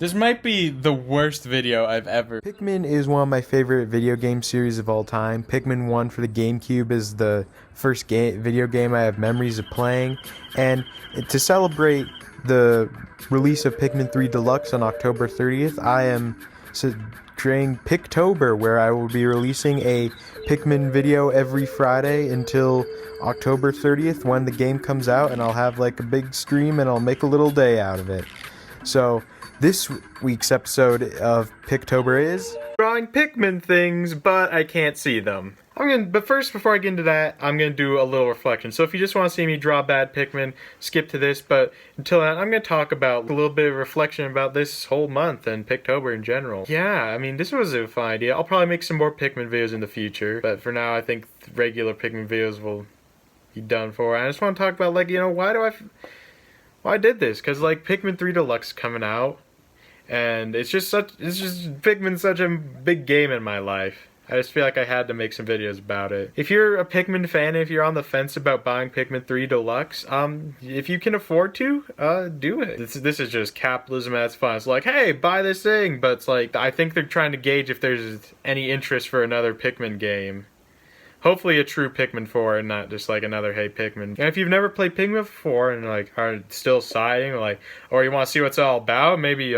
This might be the worst video I've ever. Pikmin is one of my favorite video game series of all time. Pikmin 1 for the GameCube is the first video game I have memories of playing. And to celebrate the release of Pikmin 3 Deluxe on October 30th, I am creating Piktober, where I will be releasing a Pikmin video every Friday until October 30th when the game comes out, and I'll have like a big stream and I'll make a little day out of it. So this week's episode of Piktober is drawing Pikmin things, but I can't see them. But first, before I get into that, I'm gonna do a little reflection. So if you just want to see me draw bad Pikmin, skip to this. But until then, I'm gonna talk about a little bit of reflection about this whole month and Piktober in general. Yeah, I mean, this was a fun idea. I'll probably make some more Pikmin videos in the future, but for now, I think regular Pikmin videos will be done for. I just want to talk about, like, you know, why I did this? Because like Pikmin 3 Deluxe coming out. And Pikmin's such a big game in my life. I just feel like I had to make some videos about it. If you're a Pikmin fan, if you're on the fence about buying Pikmin 3 Deluxe, if you can afford to, do it. This is just capitalism at its finest. It's like, hey, buy this thing, but it's like, I think they're trying to gauge if there's any interest for another Pikmin game. Hopefully a true Pikmin 4 and not just like another Hey Pikmin. And if you've never played Pikmin 4 and like are still siding, or you want to see what it's all about, maybe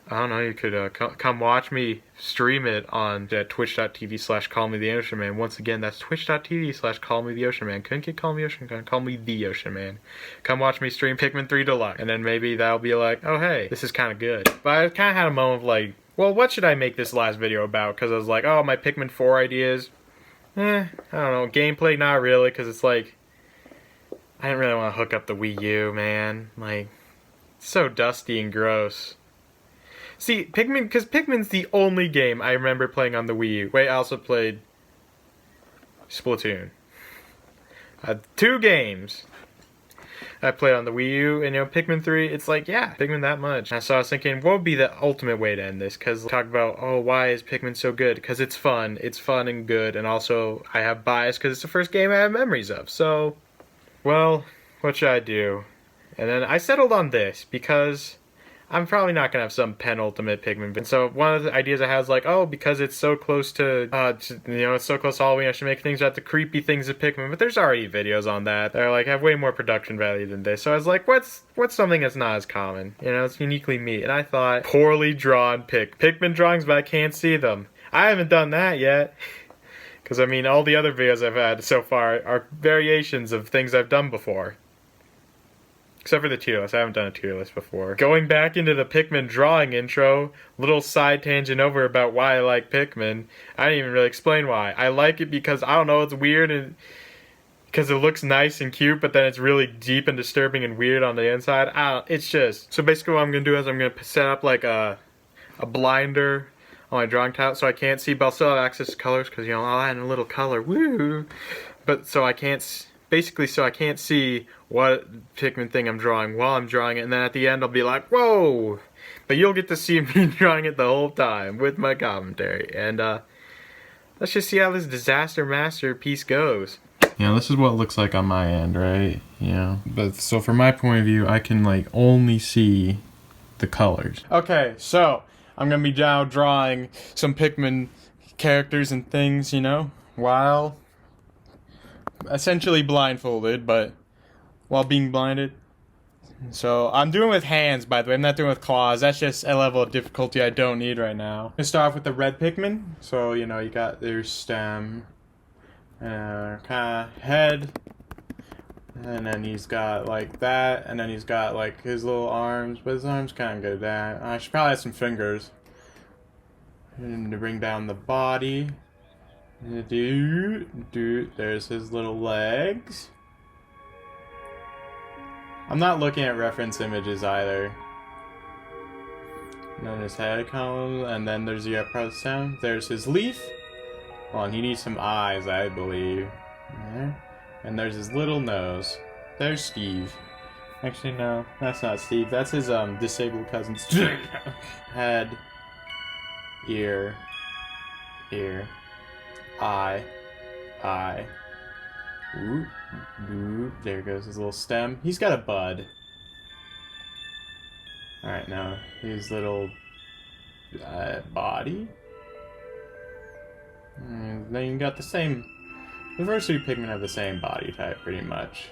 I don't know, you could come watch me stream it on twitch.tv/callmetheoceanman. Once again, that's twitch.tv/callmetheoceanman. Couldn't get Call Me Ocean, call me the Ocean Man. Come watch me stream Pikmin 3 Deluxe. And then maybe that'll be like, oh hey, this is kind of good. But I kind of had a moment of like, well, what should I make this last video about? Because I was like, oh, my Pikmin 4 ideas. I don't know. Gameplay, not really, because it's like, I didn't really want to hook up the Wii U, man. Like, it's so dusty and gross. See, because Pikmin's the only game I remember playing on the Wii U. Wait, I also played Splatoon. 2 games I played on the Wii U, and you know, Pikmin 3, it's like, yeah, Pikmin that much. And so I was thinking, what would be the ultimate way to end this? Because talk about, oh, why is Pikmin so good? Because it's fun and good, and also I have bias because it's the first game I have memories of. So, well, what should I do? And then I settled on this, because I'm probably not going to have some penultimate Pikmin. And so one of the ideas I had was like, oh, because it's so close to it's so close to Halloween, I should make things about the creepy things of Pikmin. But there's already videos on that. They're like, have way more production value than this. So I was like, what's something that's not as common? You know, it's uniquely me. And I thought, poorly drawn Pikmin drawings, but I can't see them. I haven't done that yet. Because, I mean, all the other videos I've had so far are variations of things I've done before. Except for the tier list. I haven't done a tier list before. Going back into the Pikmin drawing intro, little side tangent over about why I like Pikmin. I didn't even really explain why. I like it because, I don't know, it's weird and because it looks nice and cute, but then it's really deep and disturbing and weird on the inside. It's just... So basically what I'm going to do is I'm going to set up like a blinder on my drawing tablet so I can't see, but I'll still have access to colors because, you know, I'll add a little color. Woo! But so I can't... Basically, so I can't see what Pikmin thing I'm drawing while I'm drawing it, and then at the end I'll be like, whoa! But you'll get to see me drawing it the whole time with my commentary. And let's just see how this disaster masterpiece goes. You know, this is what it looks like on my end, right? You know, but so from my point of view, I can like only see the colors. Okay, so I'm gonna be now drawing some Pikmin characters and things, you know, while essentially blindfolded, but while being blinded. So I'm doing it with hands, by the way. I'm not doing it with claws. That's just a level of difficulty I don't need right now. Let's start off with the red Pikmin. So, you know, you got their stem, kind of head, and then he's got like that, and then he's got like his little arms, but his arms kind of go down. I should probably have some fingers. And to bring down the body. There's his little legs. I'm not looking at reference images either. And then his head comes, and then there's the upper sound. There's his leaf. Well, and he needs some eyes, I believe. There. And there's his little nose. There's Steve. Actually, no, that's not Steve. That's his disabled cousin. Head, ear, eye. Ooh, ooh, there goes his little stem. He's got a bud. Alright, now his little body. And then you got the same. The first two Pikmin have the same body type, pretty much.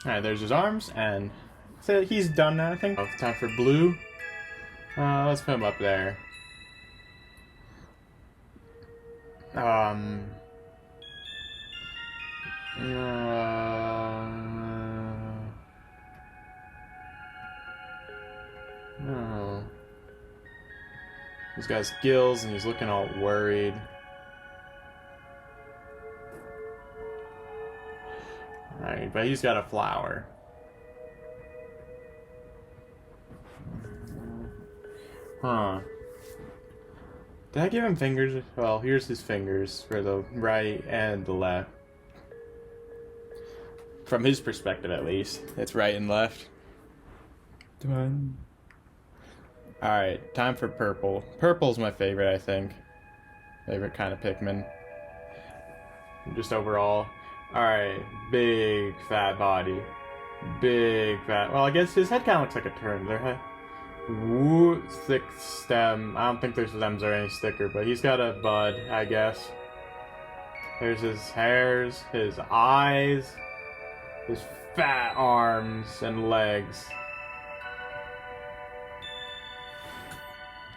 Alright, there's his arms, and so he's done now, I think. Oh, time for blue. Let's put him up there. No. He's got his gills, and he's looking all worried. Alright, but he's got a flower. Huh. Did I give him fingers? Well, here's his fingers for the right and the left. From his perspective, at least. It's right and left. Done. Alright, time for purple. Purple's my favorite, I think. Favorite kind of Pikmin. Just overall. Alright, big fat body. Big fat. Well, I guess his head kind of looks like a turn. Their head. Woo, thick stem. I don't think their stems are any thicker, but he's got a bud, I guess. There's his hairs, his eyes, his fat arms and legs.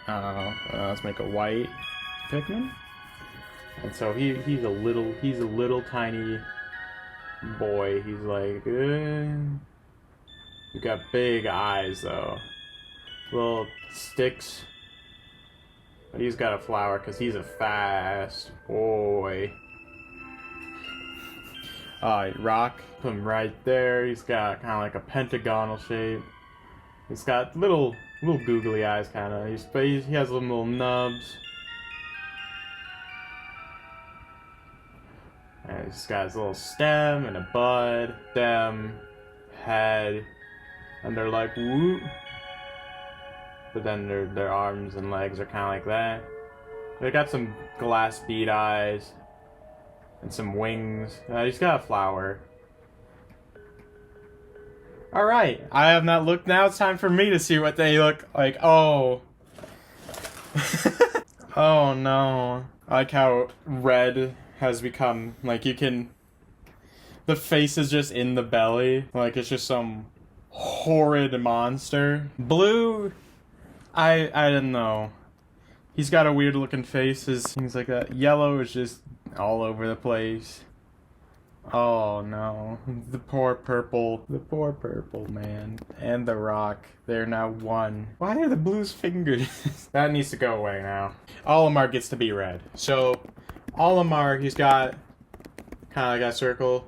Let's make a white Pikmin. And so he's a little tiny boy. He's like, you got big eyes though. Little sticks. But he's got a flower because he's a fast boy. Rock. Put him right there. He's got kind of like a pentagonal shape. He's got little googly eyes kind of. He has little nubs. And he's got his little stem and a bud, stem, head, and they're like whoop. But then their arms and legs are kind of like that. They got some glass bead eyes and some wings. He's got a flower. All right, I have not looked. Now it's time for me to see what they look like. Oh, oh no! I like how red has become like you can. The face is just in the belly, like it's just some horrid monster. Blue. I don't know. He's got a weird looking face, things like that. Yellow is just all over the place. Oh no. The poor purple. The poor purple, man. And the rock. They're now one. Why are the blue's fingers? That needs to go away now. Olimar gets to be red. So, Olimar, he's got kind of like that circle.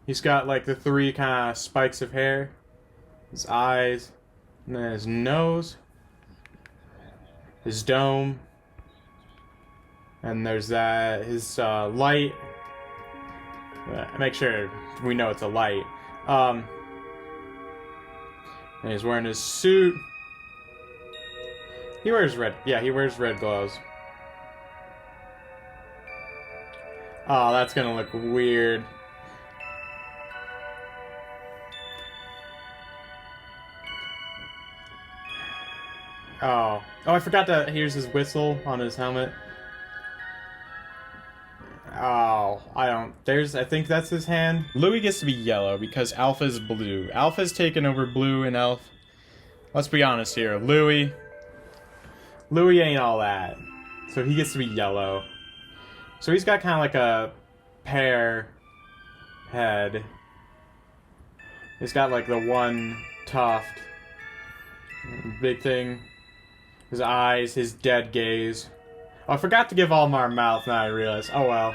He's got like the three kind of spikes of hair. His eyes. And then his nose. His dome, and there's that, his light, make sure we know it's a light, and he's wearing his suit. He wears red, yeah, he wears red gloves. Oh, that's gonna look weird. Oh, I forgot to. Here's his whistle on his helmet. Oh, I think that's his hand. Louis gets to be yellow because Alpha's blue. Alpha's taken over blue and Elf. Let's be honest here. Louis ain't all that. So he gets to be yellow. So he's got kind of like a pear head. He's got like the one tuft. Big thing. His eyes, his dead gaze. Oh, I forgot to give Olimar a mouth, now I realize. Oh well.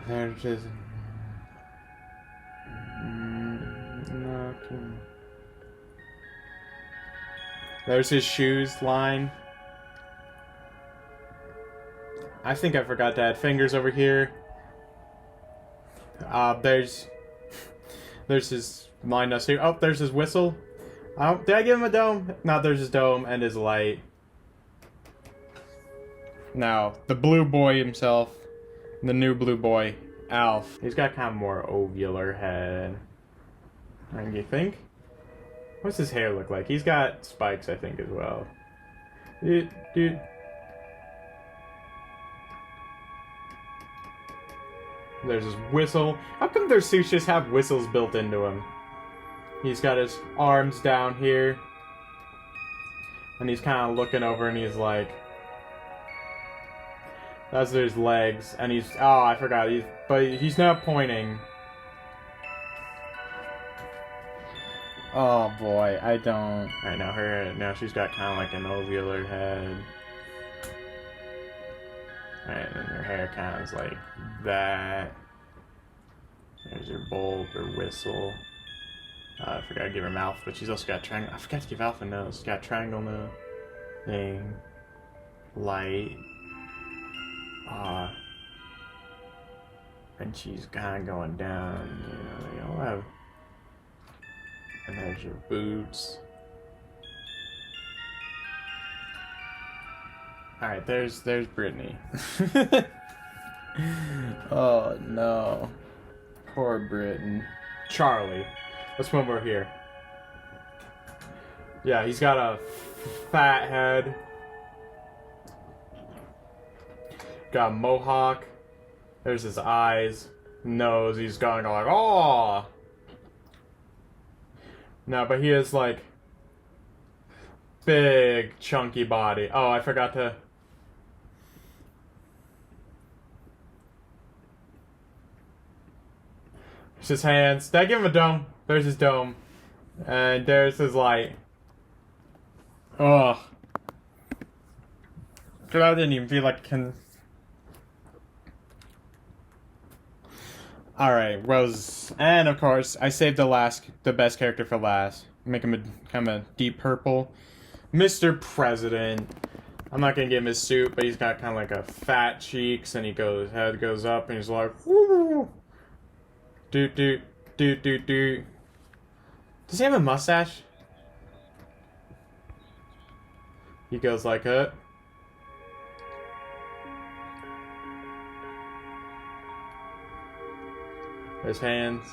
There's just... There's his shoes line. I think I forgot to add fingers over here. There's his line us here. Oh, there's his whistle. Did I give him a dome? No, there's his dome and his light. Now, the blue boy himself, the new blue boy, Alf. He's got kind of more ovular head. And you think? What's his hair look like? He's got spikes, I think, as well. Dude. There's his whistle. How come their suits just have whistles built into them? He's got his arms down here. And he's kind of looking over and he's like... That's his legs. And he's... Oh, I forgot. But he's not pointing. Oh boy, I don't... Alright, now she's got kind of like an ovular head. Alright, and her hair kind of is like that. There's her bulb, her whistle. I forgot to give her mouth, but she's also got triangle. I forgot to give Alpha nose. She's got triangle nose. Thing. Light. And she's kind of going down. You know, they all have. And there's your boots. Alright, there's Brittany. Oh no. Poor Britain. Charlie. That's when we're here. Yeah, he's got a fat head. Got a mohawk. There's his eyes. Nose. He's going like, oh! No, but he has like big chunky body. Oh, I forgot to... There's his hands. Did I give him a dome? There's his dome. And there's his light. Ugh. I didn't even feel like Alright, Rose. And of course, I saved the best character for last. Make him a kind of a deep purple. Mr. President. I'm not gonna give him his suit, but he's got kind of like a fat cheeks, and his head goes up, and he's like, woo! Doot. Does he have a mustache? He goes like that. His hands,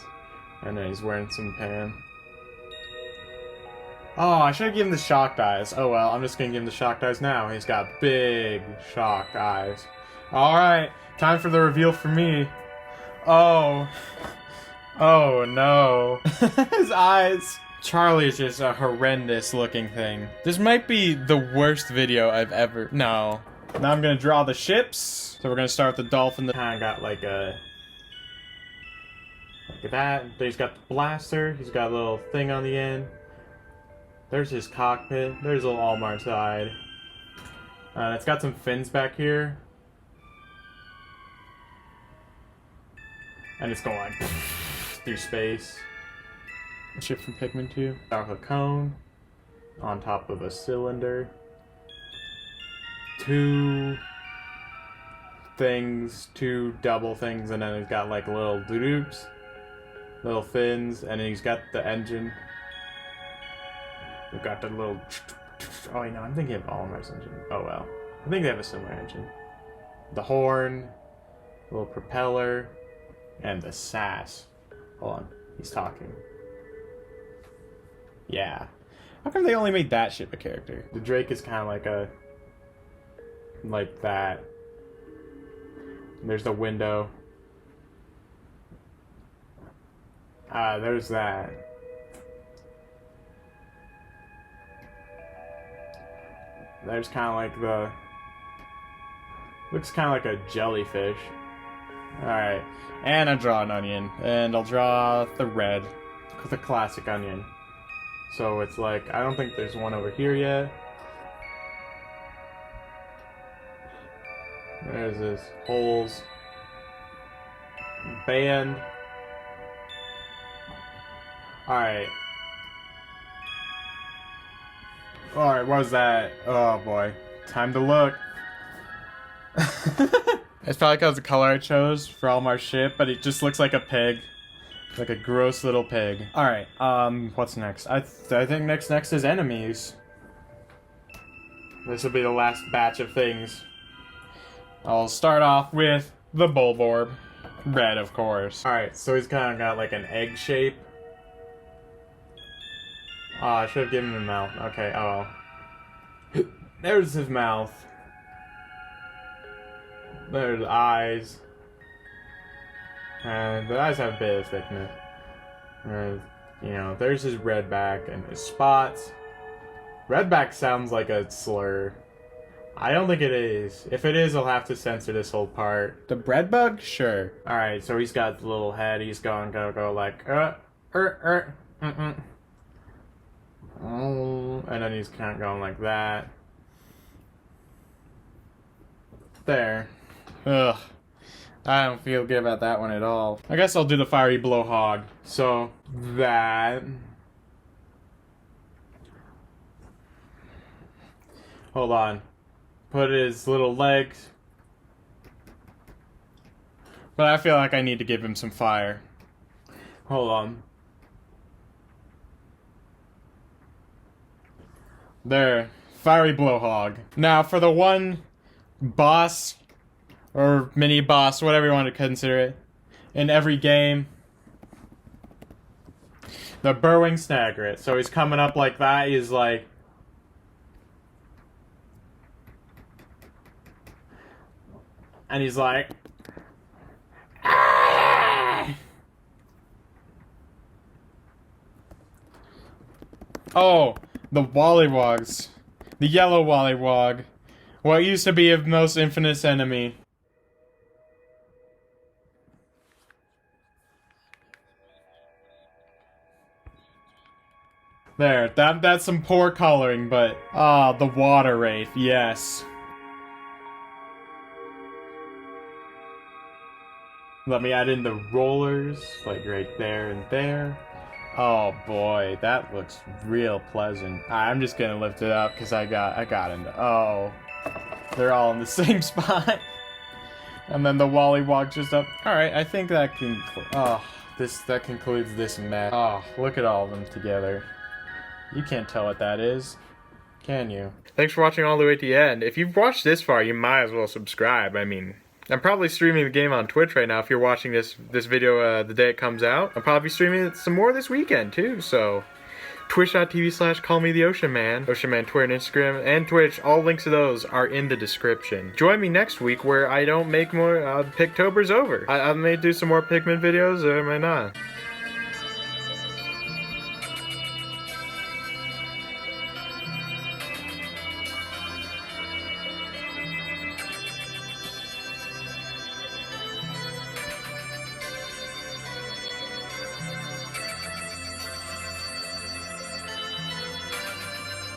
and then he's wearing some pants. Oh, I should have given him the shocked eyes. Oh well, I'm just gonna give him the shocked eyes now. He's got big shocked eyes. Alright, time for the reveal for me. Oh no. His eyes. Charlie is just a horrendous looking thing. This might be the worst video I've ever... No. Now I'm gonna draw the ships. So we're gonna start with the dolphin. Kinda got like a... Look at that. He's got the blaster. He's got a little thing on the end. There's his cockpit. There's a little Almar side. It's got some fins back here. And it's going like through space. Ship from Pikmin 2. Got a cone on top of a cylinder. Two double things, and then he's got like little loops. Little fins, and he's got the engine. We've got the little... Oh, you know, I'm thinking of Almar's engine. Oh, well. I think they have a similar engine. The horn, little propeller, and the sass. Hold on. He's talking. Yeah. How come they only made that ship a character? The Drake is kind of like a... Like that. And there's the window. There's that. There's kind of like the... Looks kind of like a jellyfish. Alright. And I draw an onion. And I'll draw the red. The classic onion. So it's like, I don't think there's one over here yet. There's his holes. Band. Alright. Alright, what was that? Oh boy. Time to look. It's probably because the color I chose for Almar's ship, but it just looks like a pig. Like a gross little pig. Alright, what's next? I think next is enemies. This will be the last batch of things. I'll start off with the Bulborb. Red, of course. Alright, so he's kind of got like an egg shape. Oh, I should have given him a mouth. Okay, oh well. There's his mouth. There's eyes. And the eyes have a bit of thickness. And, you know, there's his redback and his spots. Redback sounds like a slur. I don't think it is. If it is, I'll have to censor this whole part. The bread bug? Sure. Alright, so he's got the little head. He's going to go like, Oh, and then he's kind of going like that. There. Ugh. I don't feel good about that one at all. I guess I'll do the fiery blowhog. So, that. Hold on. Put his little legs. But I feel like I need to give him some fire. Hold on. There. Fiery blowhog. Now, for the one boss, or mini boss, whatever you want to consider it, in every game, the burrowing snagret. So he's coming up like that. He's like, and he's like, ah! Oh, the Wallywogs. The yellow Wallywog. What used to be a most infamous enemy. There, that's some poor coloring, but... Ah, the water wraith, yes. Let me add in the rollers, like right there and there. Oh boy, that looks real pleasant. I'm just gonna lift it up because I got into. Oh, they're all in the same spot. And then the Wallywog just up. All right, I think that can. Oh, that concludes this match. Oh, look at all of them together. You can't tell what that is, can you? Thanks for watching all the way to the end. If you've watched this far, you might as well subscribe. I mean, I'm probably streaming the game on Twitch right now. If you're watching this video the day it comes out, I'll probably be streaming it some more this weekend too. So, twitch.tv/callmetheoceanman, Oceanman Twitter and Instagram, and Twitch. All links to those are in the description. Join me next week where I don't make more. Picktober's over. I may do some more Pikmin videos, or I may not.